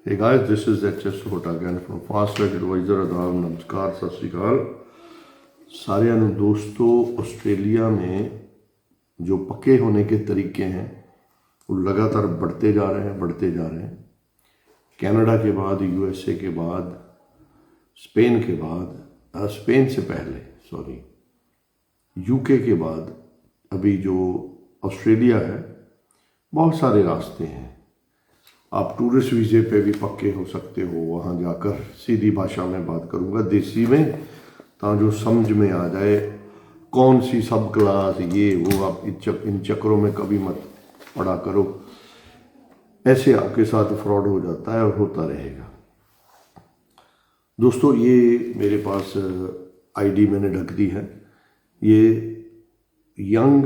Hey guys, this is HS Hota again from Fast Track Advisor। आदाब, नमस्कार, सत श्री अकाल सारिਆਂ ਨੂੰ। दोस्तों, ऑस्ट्रेलिया में जो पक्के होने के तरीके हैं वो लगातार बढ़ते जा रहे हैं। कनाडा के बाद, यूएसए के बाद, स्पेन के बाद, स्पेन से पहले यूके के बाद अभी जो ऑस्ट्रेलिया है, बहुत सारे रास्ते हैं। आप टूरिस्ट वीज़े पे भी पक्के हो सकते हो। वहाँ जाकर सीधी भाषा में बात करूँगा, देसी में, ताकि जो समझ में आ जाए कौन सी सब क्लास ये वो। आप इन चक्करों में कभी मत पड़ा करो, ऐसे आपके साथ फ्रॉड हो जाता है और होता रहेगा। दोस्तों, ये मेरे पास आईडी मैंने ढक दी है। ये यंग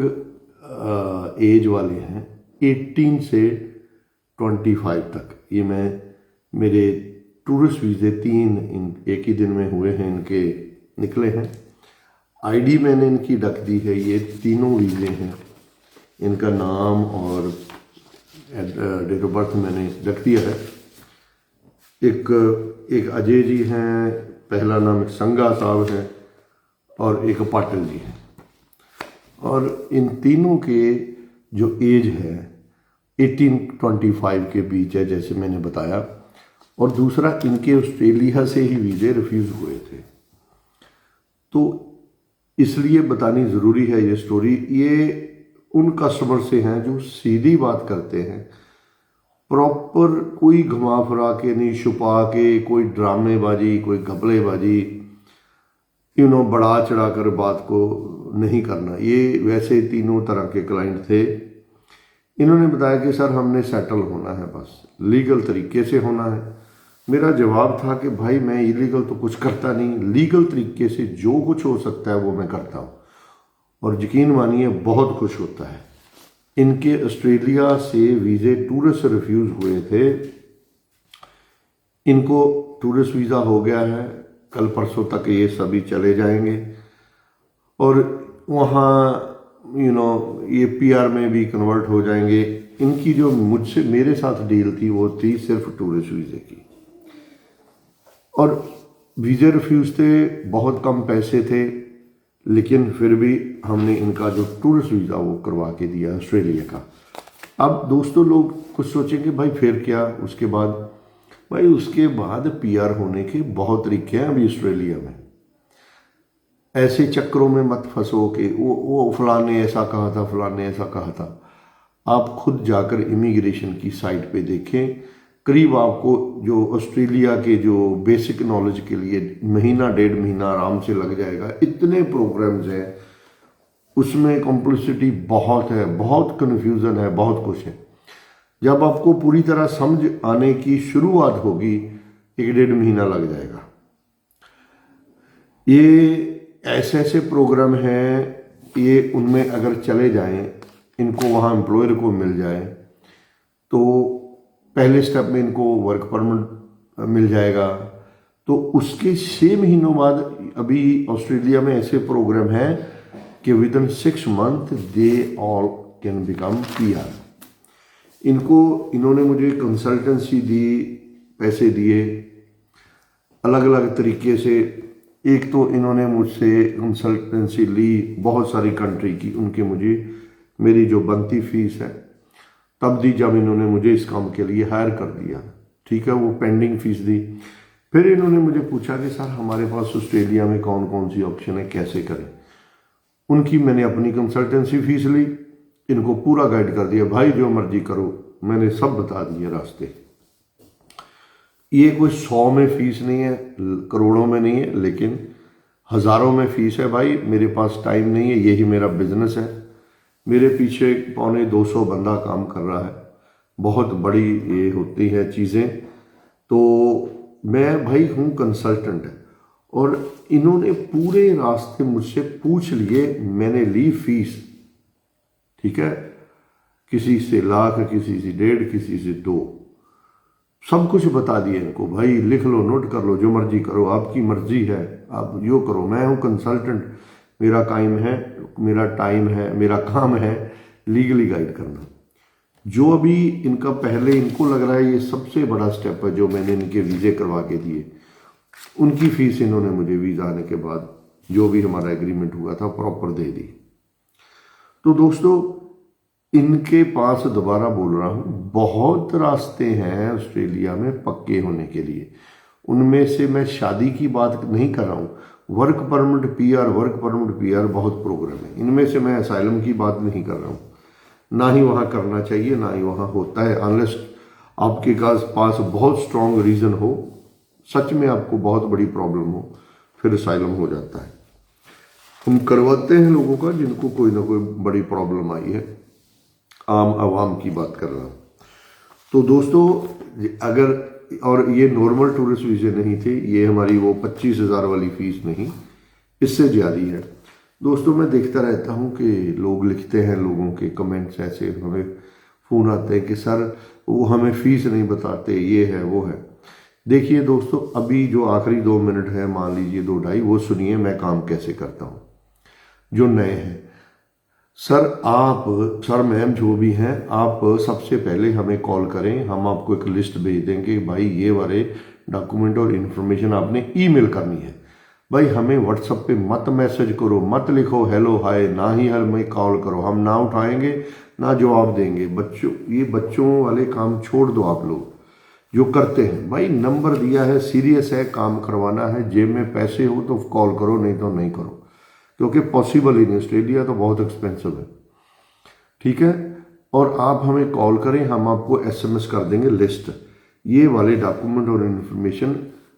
एज वाले हैं, 18 से 25 तक। ये मेरे टूरिस्ट वीज़े 3 एक ही दिन में हुए हैं, इनके निकले हैं। आईडी मैंने इनकी ढक दी है। ये तीनों वीज़े हैं, इनका नाम और डेट ऑफ बर्थ मैंने ढक दिया है। एक अजय जी हैं, पहला नाम संगा साहब है, और एक पाटिल जी हैं। और इन तीनों के जो एज है 18-25 के बीच है, जैसे मैंने बताया। और दूसरा, इनके ऑस्ट्रेलिया से ही वीज़े रिफ्यूज़ हुए थे, तो इसलिए बतानी ज़रूरी है ये स्टोरी। ये उन कस्टमर से हैं जो सीधी बात करते हैं, प्रॉपर, कोई घुमा फिरा के नहीं, छुपा के, कोई ड्रामेबाजी, कोई घपलेबाजी, बढ़ा चढ़ा कर बात को नहीं करना। ये वैसे तीनों तरह के क्लाइंट थे। इन्होंने बताया कि सर हमने सेटल होना है, बस लीगल तरीके से होना है। मेरा जवाब था कि भाई मैं इलीगल तो कुछ करता नहीं, लीगल तरीके से जो कुछ हो सकता है वो मैं करता हूँ। और यकीन मानिए बहुत कुछ होता है। इनके ऑस्ट्रेलिया से वीज़े टूरिस्ट रिफ्यूज़ हुए थे। इनको टूरिस्ट वीज़ा हो गया है, कल परसों तक ये सभी चले जाएंगे। और वहाँ ये पीआर में भी कन्वर्ट हो जाएंगे। इनकी जो मेरे साथ डील थी वो थी सिर्फ टूरिस्ट वीज़े की, और वीज़े रिफ्यूज़ थे, बहुत कम पैसे थे, लेकिन फिर भी हमने इनका जो टूरिस्ट वीज़ा वो करवा के दिया ऑस्ट्रेलिया का। अब दोस्तों, लोग कुछ सोचेंगे भाई फिर क्या उसके बाद। भाई उसके बाद पीआर होने के बहुत तरीके हैं अभी ऑस्ट्रेलिया में। ऐसे चक्करों में मत फंसो कि वो फलाने ऐसा कहा था, फलाने ऐसा कहा था। आप खुद जाकर इमिग्रेशन की साइट पे देखें। करीब आपको जो ऑस्ट्रेलिया के जो बेसिक नॉलेज के लिए महीना 1.5 महीना आराम से लग जाएगा। इतने प्रोग्राम्स हैं, उसमें कॉम्प्लेक्सिटी बहुत है, बहुत कन्फ्यूज़न है, बहुत कुछ है। जब आपको पूरी तरह समझ आने की शुरुआत होगी, 1-1.5 महीना लग जाएगा। ये ऐसे प्रोग्राम हैं, ये उनमें अगर चले जाएं, इनको वहाँ एम्प्लॉयर को मिल जाए, तो पहले स्टेप में इनको वर्क परमिट मिल जाएगा। तो उसके 6 महीनों बाद अभी ऑस्ट्रेलिया में ऐसे प्रोग्राम हैं कि within 6 month they all can become PR. इन्होंने मुझे कंसल्टेंसी दी, पैसे दिए अलग अलग तरीके से। एक तो इन्होंने मुझसे कंसल्टेंसी ली बहुत सारी कंट्री की, उनके मुझे मेरी जो बनती फीस है तब दी, जब इन्होंने मुझे इस काम के लिए हायर कर दिया। ठीक है, वो पेंडिंग फीस दी। फिर इन्होंने मुझे पूछा कि सर हमारे पास ऑस्ट्रेलिया में कौन कौन सी ऑप्शन है, कैसे करें। उनकी मैंने अपनी कंसल्टेंसी फीस ली, इनको पूरा गाइड कर दिया, भाई जो मर्जी करो, मैंने सब बता दिए रास्ते। ये कोई 100 में फीस नहीं है, करोड़ों में नहीं है, लेकिन हज़ारों में फीस है। भाई मेरे पास टाइम नहीं है, यही मेरा बिजनेस है। मेरे पीछे 250 बंदा काम कर रहा है, बहुत बड़ी ये होती है चीज़ें। तो मैं भाई हूँ कंसल्टेंट, और इन्होंने पूरे रास्ते मुझसे पूछ लिए, मैंने ली फीस। ठीक है, किसी से 1 लाख, किसी से 1.5, किसी से 2, सब कुछ बता दिए इनको। भाई लिख लो, नोट कर लो, जो मर्जी करो, आपकी मर्जी है, आप यो करो। मैं हूँ कंसल्टेंट, मेरा टाइम है, मेरा काम है लीगली गाइड करना। जो अभी इनका पहले इनको लग रहा है ये सबसे बड़ा स्टेप है जो मैंने इनके वीज़े करवा के दिए, उनकी फ़ीस इन्होंने मुझे वीज़ा आने के बाद जो भी हमारा एग्रीमेंट हुआ था प्रॉपर दे दी। तो दोस्तों इनके पास दोबारा बोल रहा हूँ, बहुत रास्ते हैं ऑस्ट्रेलिया में पक्के होने के लिए। उनमें से मैं शादी की बात नहीं कर रहा हूँ, वर्क परमिट पीआर बहुत प्रोग्राम है। इनमें से मैं असाइलम की बात नहीं कर रहा हूँ, ना ही वहाँ करना चाहिए, ना ही वहाँ होता है, अनलेस आपके पास बहुत स्ट्रॉन्ग रीज़न हो, सच में आपको बहुत बड़ी प्रॉब्लम हो, फिर असाइलम हो जाता है। हम करवाते हैं लोगों का जिनको कोई ना कोई बड़ी प्रॉब्लम आई है, आम आवाम की बात कर रहा हूँ। तो दोस्तों अगर, और ये नॉर्मल टूरिस्ट वीज़े नहीं थे, ये हमारी वो 25,000 वाली फ़ीस नहीं, इससे ज़्यादा है। दोस्तों मैं देखता रहता हूँ कि लोग लिखते हैं, लोगों के कमेंट्स ऐसे हमें फ़ोन आते हैं कि सर वो हमें फ़ीस नहीं बताते, ये है वो है। देखिए दोस्तों अभी जो आखिरी 2 मिनट है, मान लीजिए 2-2.5, वो सुनिए मैं काम कैसे करता हूँ। जो नए हैं सर मैम जो भी हैं, आप सबसे पहले हमें कॉल करें, हम आपको एक लिस्ट भेज देंगे, भाई ये वाले डॉक्यूमेंट और इन्फॉर्मेशन आपने ईमेल करनी है। भाई हमें व्हाट्सएप पे मत मैसेज करो, मत लिखो हेलो हाय, ना ही हमें कॉल करो, हम ना उठाएंगे ना जवाब देंगे। ये बच्चों वाले काम छोड़ दो आप लोग जो करते हैं। भाई नंबर दिया है, सीरियस है, काम करवाना है, जेब में पैसे हो तो कॉल करो, नहीं तो नहीं करो, क्योंकि पॉसिबल ही नहीं, ऑस्ट्रेलिया तो बहुत एक्सपेंसिव है, ठीक है। और आप हमें कॉल करें, हम आपको एसएमएस कर देंगे लिस्ट, ये वाले डॉक्यूमेंट और इन्फॉर्मेशन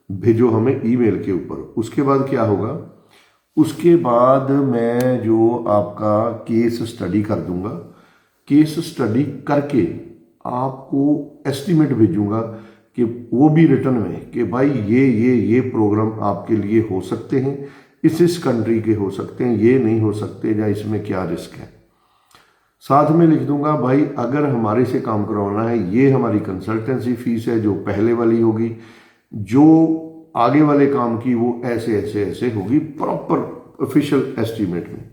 भेजो हमें ईमेल के ऊपर। उसके बाद क्या होगा, उसके बाद मैं जो आपका केस स्टडी कर दूंगा, केस स्टडी करके आपको एस्टीमेट भेजूंगा कि वो भी रिटर्न में कि भाई ये प्रोग्राम आपके लिए हो सकते हैं, इस कंट्री के हो सकते हैं, ये नहीं हो सकते, या इसमें क्या रिस्क है। साथ में लिख दूंगा भाई अगर हमारे से काम करवाना है, ये हमारी कंसल्टेंसी फीस है जो पहले वाली होगी, जो आगे वाले काम की वो ऐसे ऐसे ऐसे होगी, प्रॉपर ऑफिशियल एस्टीमेट में।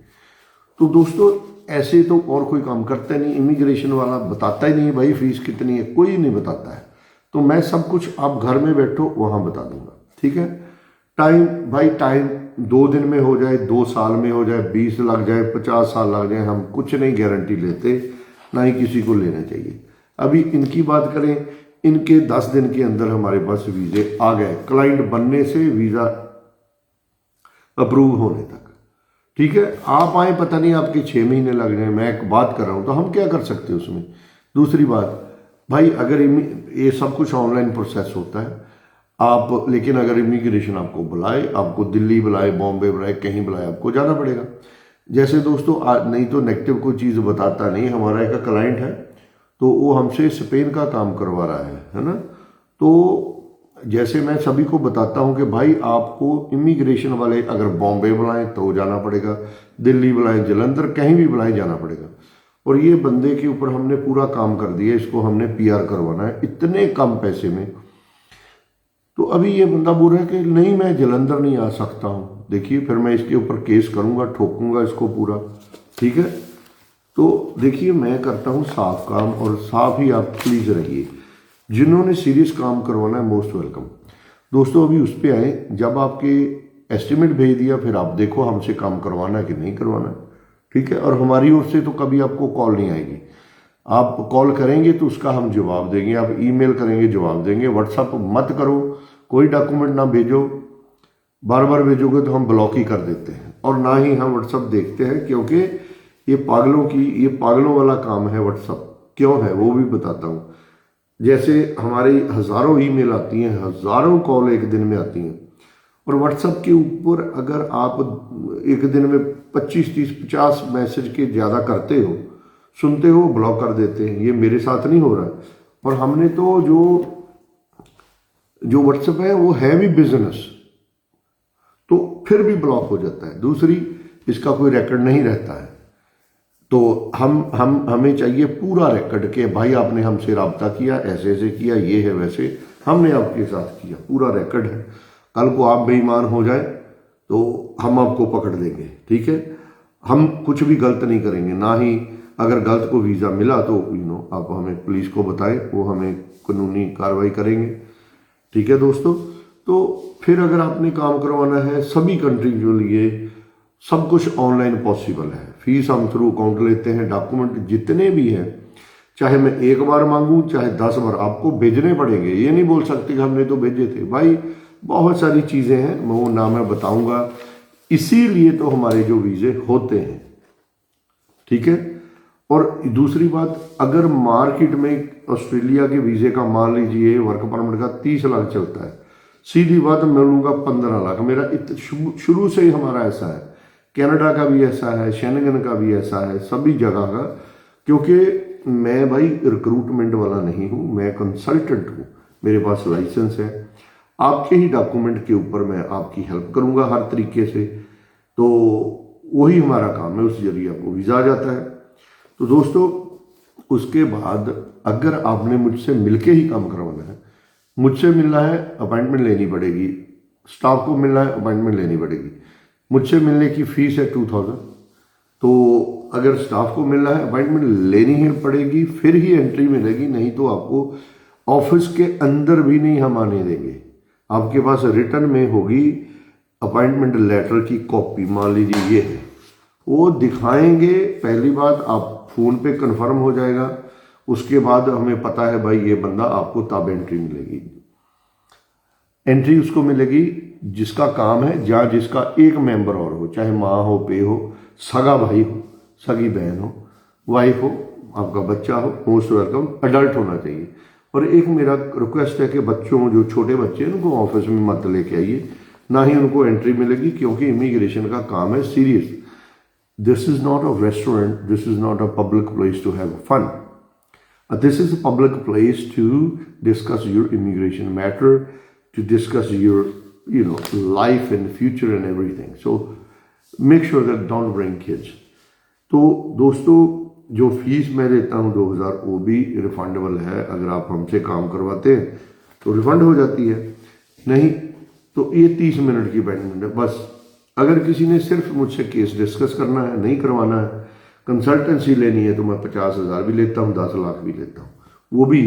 तो दोस्तों ऐसे तो और कोई काम करता नहीं, इमिग्रेशन वाला बताता ही नहीं भाई फीस कितनी है, कोई नहीं बताता है। तो मैं सब कुछ आप घर में बैठो वहां बता दूंगा, ठीक है। टाइम भाई टाइम 2 दिन में हो जाए, 2 साल में हो जाए, 20 लग जाए, 50 साल लग जाए, हम कुछ नहीं गारंटी लेते, ना ही किसी को लेना चाहिए। अभी इनकी बात करें, इनके 10 दिन के अंदर हमारे पास वीजे आ गए, क्लाइंट बनने से वीजा अप्रूव होने तक, ठीक है। आप आए पता नहीं आपके 6 महीने लग रहे हैं, मैं एक बात कर रहा हूं, तो हम क्या कर सकते हैं उसमें। दूसरी बात भाई अगर ये सब कुछ ऑनलाइन प्रोसेस होता है आप, लेकिन अगर इमिग्रेशन आपको बुलाए, आपको दिल्ली बुलाए, बॉम्बे बुलाए, कहीं बुलाए, आपको जाना पड़ेगा। जैसे दोस्तों नहीं तो नेगेटिव कोई चीज़ बताता नहीं, हमारा एक क्लाइंट है तो वो हमसे स्पेन का काम करवा रहा है ना। तो जैसे मैं सभी को बताता हूं कि भाई आपको इमिग्रेशन वाले अगर बॉम्बे बुलाएं तो जाना पड़ेगा, दिल्ली बुलाएं, जलंधर, कहीं भी बुलाएं जाना पड़ेगा। और ये बंदे के ऊपर हमने पूरा काम कर दिया, इसको हमने पीआर करवाना है इतने कम पैसे में। तो अभी ये बंदा बोल रहा है कि नहीं मैं जलंधर नहीं आ सकता हूं। देखिए फिर मैं इसके ऊपर केस करूंगा, ठोकूंगा इसको पूरा, ठीक है। तो देखिए मैं करता हूं साफ काम, और साफ ही आप प्लीज रहिए। जिन्होंने सीरियस काम करवाना है मोस्ट वेलकम। दोस्तों अभी उस पर आए, जब आपके एस्टिमेट भेज दिया फिर आप देखो हमसे काम करवाना है कि नहीं करवाना है, ठीक है। और हमारी ओर से तो कभी आपको कॉल नहीं आएगी, आप कॉल करेंगे तो उसका हम जवाब देंगे, आप ईमेल करेंगे जवाब देंगे। व्हाट्सएप मत करो, कोई डॉक्यूमेंट ना भेजो, बार बार भेजोगे तो हम ब्लॉक ही कर देते हैं, और ना ही हम व्हाट्सएप देखते हैं, क्योंकि ये पागलों वाला काम है। व्हाट्सएप क्यों है वो भी बताता हूँ। जैसे हमारी हज़ारों ईमेल आती हैं, हज़ारों कॉल एक दिन में आती हैं, और व्हाट्सएप के ऊपर अगर आप एक दिन में 25, 30, 50 मैसेज के ज़्यादा करते हो, सुनते हो, ब्लॉक कर देते हैं। ये मेरे साथ नहीं हो रहा है, और हमने तो जो व्हाट्सएप है वो है भी बिजनेस, तो फिर भी ब्लॉक हो जाता है। दूसरी, इसका कोई रिकॉर्ड नहीं रहता है, तो हमें चाहिए पूरा रिकॉर्ड के भाई आपने हमसे रब्ता किया, ऐसे ऐसे किया, ये है वैसे हमने आपके साथ किया, पूरा रिकॉर्ड है। कल को आप बेईमान हो जाए तो हम आपको पकड़ देंगे, ठीक है। हम कुछ भी गलत नहीं करेंगे, ना ही अगर गलत को वीज़ा मिला तो आप हमें पुलिस को बताएं, वो हमें कानूनी कार्रवाई करेंगे। ठीक है दोस्तों। तो फिर अगर आपने काम करवाना है, सभी कंट्री के लिए सब कुछ ऑनलाइन पॉसिबल है। फीस हम थ्रू अकाउंट लेते हैं, डॉक्यूमेंट जितने भी हैं, चाहे मैं एक बार मांगूं चाहे 10 बार, आपको भेजने पड़ेंगे। ये नहीं बोल सकते कि हमने तो भेजे थे भाई, बहुत सारी चीज़ें हैं, मैं वो नाम मैं बताऊंगा। इसीलिए तो हमारे जो वीज़े होते हैं, ठीक है। और दूसरी बात, अगर मार्केट में ऑस्ट्रेलिया के वीज़े का मान लीजिए वर्क परमिट का 30 लाख चलता है, सीधी बात मैं लूँगा 15 लाख। मेरा शुरू से ही हमारा ऐसा है, कनाडा का भी ऐसा है, शेंगन का भी ऐसा है, सभी जगह का। क्योंकि मैं भाई रिक्रूटमेंट वाला नहीं हूँ, मैं कंसल्टेंट हूँ, मेरे पास लाइसेंस है। आपके ही डॉक्यूमेंट के ऊपर मैं आपकी हेल्प करूँगा हर तरीके से, तो वही हमारा काम है, उस जरिए आपको वीज़ा आ जाता है। तो दोस्तों उसके बाद अगर आपने मुझसे मिलके ही काम करवाना है, मुझसे मिलना है अपॉइंटमेंट लेनी पड़ेगी, स्टाफ को मिलना है अपॉइंटमेंट लेनी पड़ेगी। मुझसे मिलने की फ़ीस है 2000। तो अगर स्टाफ को मिलना है अपॉइंटमेंट लेनी ही पड़ेगी, फिर ही एंट्री मिलेगी, नहीं तो आपको ऑफिस के अंदर भी नहीं हम आने देंगे। आपके पास रिटर्न में होगी अपॉइंटमेंट लेटर की कॉपी, मान लीजिए ये है, वो दिखाएंगे। पहली बात, आप फ़ोन पे कंफर्म हो जाएगा, उसके बाद हमें पता है भाई ये बंदा, आपको तब एंट्री मिलेगी। एंट्री उसको मिलेगी जिसका काम है, जहाँ जिसका एक मेंबर और हो, चाहे माँ हो, पे हो, सगा भाई हो, सगी बहन हो, वाइफ हो, आपका बच्चा हो, मोस्ट वेलकम, अडल्ट होना चाहिए। और एक मेरा रिक्वेस्ट है कि बच्चों, जो छोटे बच्चे हैं उनको ऑफिस में मत लेके आइए, ना ही उनको एंट्री मिलेगी, क्योंकि इमिग्रेशन का काम है serious. This is not a restaurant, this is not a public place to have fun. This is a public place to discuss your immigration matter, to discuss your, life and future and everything. So make sure that don't bring kids. तो दोस्तों जो fees मैं देता हूँ 2000, वो भी refundable है। अगर आप हमसे काम करवाते हैं तो रिफंड हो जाती है, नहीं तो ये 30 मिनट की अपॉइंटमेंट है बस। अगर किसी ने सिर्फ मुझसे केस डिस्कस करना है, नहीं करवाना है, कंसल्टेंसी लेनी है, तो मैं 50,000 भी लेता हूँ, 10 लाख भी लेता हूँ। वो भी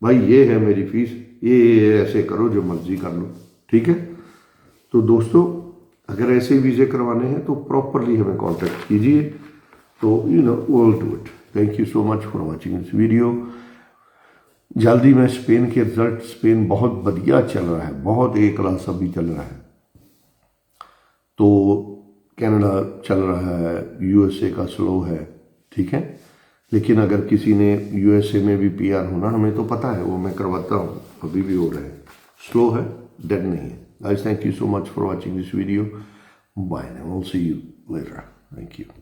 भाई ये है मेरी फीस, ये ऐसे करो, जो मर्जी कर लो, ठीक है। तो दोस्तों अगर ऐसे वीज़े करवाने हैं तो प्रॉपरली हमें कांटेक्ट कीजिए, तो we'll do it. Thank you so much for watching this video. जल्दी में स्पेन के रिजल्ट, स्पेन बहुत बढ़िया चल रहा है, बहुत ए क्लास अभी चल रहा है। तो कनाडा चल रहा है, यूएसए का स्लो है, ठीक है। लेकिन अगर किसी ने यूएसए में भी पीआर होना, हमें तो पता है, वो मैं करवाता हूँ, अभी भी हो रहा है। स्लो है, डेड नहीं है। Guys, thank you so much for watching this video. Bye, I will see you later. Thank you.